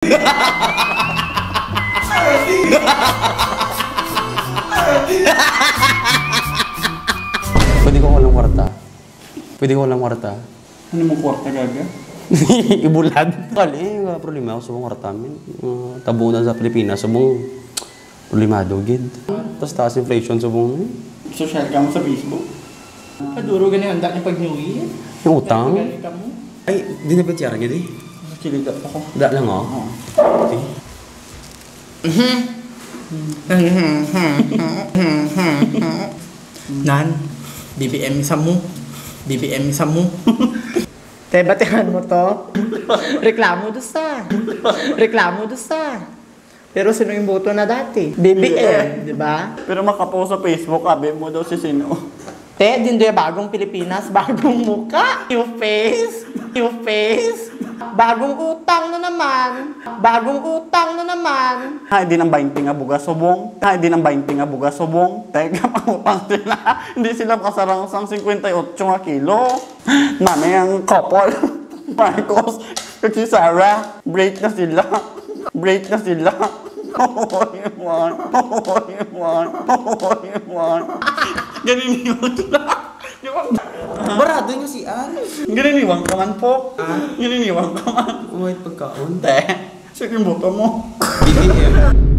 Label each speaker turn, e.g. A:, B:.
A: Pwede ko walang kwarta. Pwede ko walang kwarta.
B: Ano mong kwarta gaga?
A: Ibulad. Kali, wala problema ako sa mga kwarta. Tabunan sa Pilipinas, subong problemado, gid. Tapos taas inflation, subong.
B: Social ka mo sa Facebook? Kaduro ganyan, handa niya pag New Year.
A: Yung utang?
B: Ganyan ka mo?
A: Ay, di na ba tiyara niya, di?
B: Kiligat ako.
A: Da lang, oh.
B: Oo.
A: Okay.
B: Nan, BBM isa mo. BBM isa mo. Te, batihan mo to. Reklamo dosa. Reklamo dosa. Pero sino yung boto na dati? BBM, di ba?
C: Pero makapost sa Facebook, sabi mo daw si sino.
B: Te, din doon bagong Pilipinas, bagong muka. New face. New face. Bagong utang na naman. Bagong utang na naman.
C: Hindi ng 20 nga buga subong. Hindi ng 20 nga buga subong. Teka, pangutang sila. Hindi sila kasarangsang 58 nga kilo. Nanay ang couple. Marcos, kasi Sarah, break na sila. Break na sila. Hoy man. Hoy man. Hoy man. Ganiniwan lang.
A: Barado niya si Ann.
C: Ganiniwan ka man po. Ganiniwan ka man.
A: Wait, pagkaon.
C: Te, sige yung buto mo.
A: BBM.